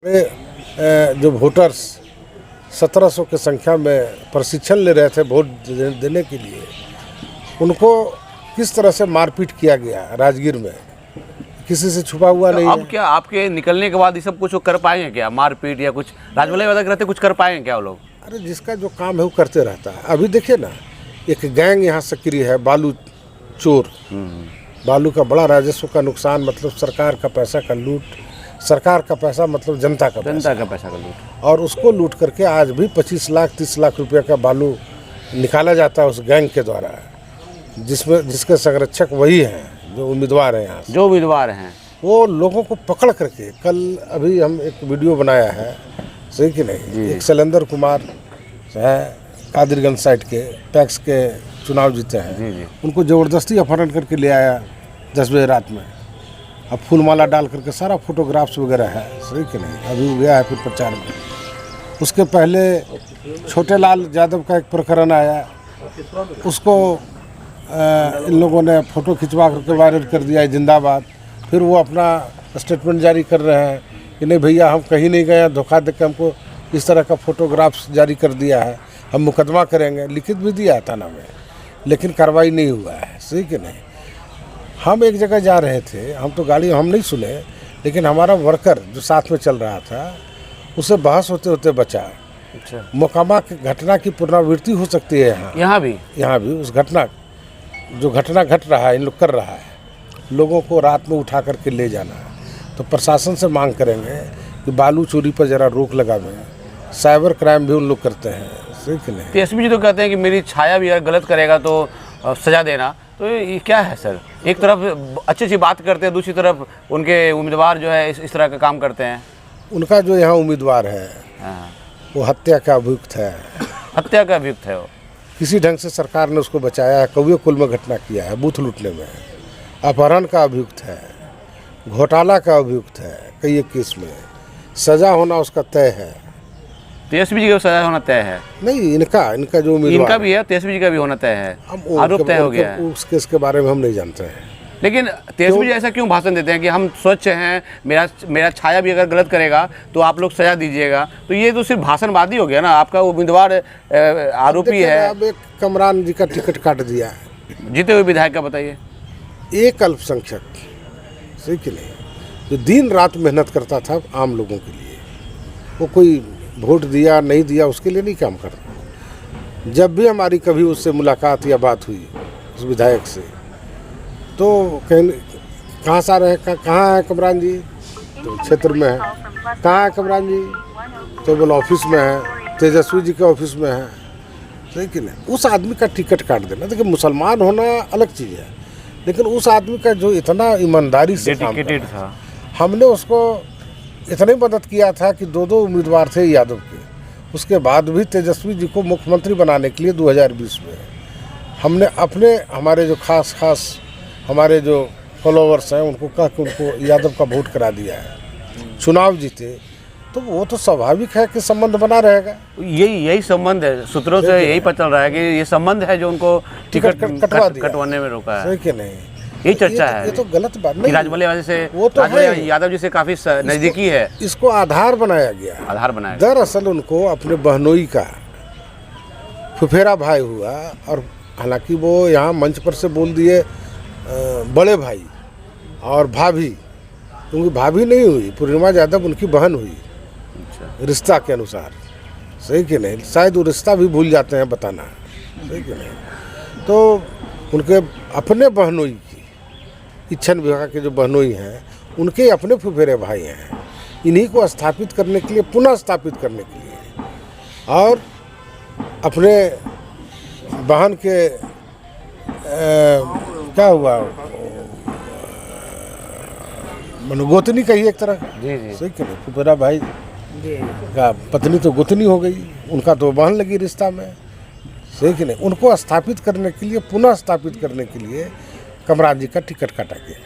जो वोटर्स 1700 की संख्या में प्रशिक्षण ले रहे थे वोट देने के लिए, उनको किस तरह से मारपीट किया गया राजगीर में, किसी से छुपा हुआ नहीं अब है। क्या आपके निकलने के बाद ये सब कुछ वो कर पाएंगे क्या, मारपीट या कुछ राजमहल वादा रहते कुछ कर पाएंगे क्या वो लोग? अरे जिसका जो काम है वो करते रहता है। अभी देखिए ना, एक गैंग यहाँ सक्रिय है, बालू चोर। बालू का बड़ा राजस्व का नुकसान, मतलब सरकार का पैसा का लूट। सरकार का पैसा मतलब जनता का जनता का पैसा का लूट। और उसको लूट करके आज भी 25 लाख 30 लाख रुपए का बालू निकाला जाता है उस गैंग के द्वारा, जिसके संरक्षक वही हैं जो उम्मीदवार हैं यहाँ से। जो उम्मीदवार हैं वो लोगों को पकड़ करके, कल अभी हम एक वीडियो बनाया है, सही कि नहीं, एक शैलेंद्र कुमार है कादिरगंज साइड के, टैक्स के चुनाव जीते हैं, उनको ज़बरदस्ती अपहरण करके ले आया 10 बजे रात में। अब फूलमाला डाल करके सारा फोटोग्राफ्स वगैरह है, सही कि नहीं, अभी गया है फिर प्रचार में। उसके पहले छोटे लाल यादव का एक प्रकरण आया, उसको इन लोगों ने फ़ोटो खिंचवा करके वायरल कर दिया है, जिंदाबाद। फिर वो अपना स्टेटमेंट जारी कर रहे हैं कि नहीं भैया हम कहीं नहीं गए, धोखा देकर हमको इस तरह का फोटोग्राफ्स जारी कर दिया है, हम मुकदमा करेंगे। लिखित भी दिया है थाना में, लेकिन कार्रवाई नहीं हुआ है, सही कि नहीं। हम एक जगह जा रहे थे, हम तो गाड़ी हम नहीं सुने, लेकिन हमारा वर्कर जो साथ में चल रहा था उसे बहस होते होते बचा। अच्छा। मोकामा की घटना की पुनरावृत्ति हो सकती है यहाँ भी उस घटना जो घटना घट रहा है, इन लोग कर रहा है, लोगों को रात में उठा करके ले जाना है। तो प्रशासन से मांग करेंगे कि बालू चोरी पर ज़रा रोक लगावें। साइबर क्राइम भी उन लोग करते हैं, सही कि नहीं। टीएसपी जी तो कहते हैं कि मेरी छाया भी अगर गलत करेगा तो सजा देना, तो ये क्या है सर? एक तरफ अच्छी बात करते हैं, दूसरी तरफ उनके उम्मीदवार जो है इस तरह का काम करते हैं। उनका जो यहाँ उम्मीदवार है वो हत्या का अभियुक्त है। हत्या का अभियुक्त है वो। किसी ढंग से सरकार ने उसको बचाया है, कौवे कुल में घटना किया है, बूथ लूटने में। अपहरण का अभियुक्त है, घोटाला का अभियुक्त है, कई एक केस में सजा होना उसका तय है। टीएसपी जी का सजा होना तय है? नहीं, इनका जो उम्मीदवार, इनका भी है, टीएसपी जी का भी होना तय है, आरोप तय हो गया है। उस केस के बारे में हम नहीं जानते हैं। लेकिन टीएसपी जी ऐसा क्यों भाषण देते हैं कि हम स्वच्छ हैं, मेरा छाया भी अगर गलत करेगा तो आप लोग सजा दीजिएगा? तो ये तो सिर्फ भाषणबाजी हो गया ना। आपका उम्मीदवार आरोपी है। अब एक कमरान जी का टिकट काट दिया है, जीते हुए विधायक का बताइए। एक अल्पसंख्यक, सही कि नहीं, जो दिन रात मेहनत करता था आम लोगों के लिए, वो कोई वोट दिया नहीं दिया उसके लिए नहीं काम करता। जब भी हमारी कभी उससे मुलाकात या बात हुई उस विधायक से, तो कहाँ से आ रहे हैं, कहाँ है कमरान जी, तो क्षेत्र में है। कहाँ है कमरान जी, तो बोला ऑफिस में है, तेजस्वी जी के ऑफिस में है, सही कि नहीं। उस आदमी का टिकट काट देना, देखिए मुसलमान होना अलग चीज़ है, लेकिन उस आदमी का जो इतना ईमानदारी से काम था, हमने उसको इतनी मदद किया था कि दो उम्मीदवार थे यादव के, उसके बाद भी तेजस्वी जी को मुख्यमंत्री बनाने के लिए 2020 में हमने हमारे जो खास हमारे जो फॉलोवर्स हैं उनको कह के उनको यादव का वोट करा दिया है, चुनाव जीते। तो वो तो स्वाभाविक है कि संबंध बना रहेगा। यही संबंध है, सूत्रों से यही पता चल रहा है कि ये संबंध है जो उनको टिकट कटवाने में रोका है, सही कि नहीं। यही चर्चा है। ये तो गलत बात नहीं, राजमहल वाले से वो तो यादव जी से काफी नजदीकी है। इसको आधार बनाया गया। दरअसल उनको अपने बहनोई का फुफेरा भाई हुआ, और हालांकि वो यहाँ मंच पर से बोल दिए बड़े भाई और भाभी, क्योंकि भाभी नहीं हुई, पूर्णिमा यादव उनकी बहन हुई रिश्ता के अनुसार, सही कि नहीं। शायद वो रिश्ता भी भूल जाते हैं बताना, सही कि नहीं। तो उनके अपने बहनोई की, इच्छन विभाग के जो बहनोई हैं, उनके अपने फुफेरे भाई हैं। इन्हीं को स्थापित करने के लिए, पुनः स्थापित करने के लिए, और अपने बहन के क्या हुआ, गोतनी कही एक तरह, सही कि नहीं। फुफेरा भाई का पत्नी तो गोतनी हो गई, उनका तो बहन लगी रिश्ता में, सही कि नहीं। उनको स्थापित करने के लिए, पुनः स्थापित करने के लिए कमरान जी का टिकट काटा गया।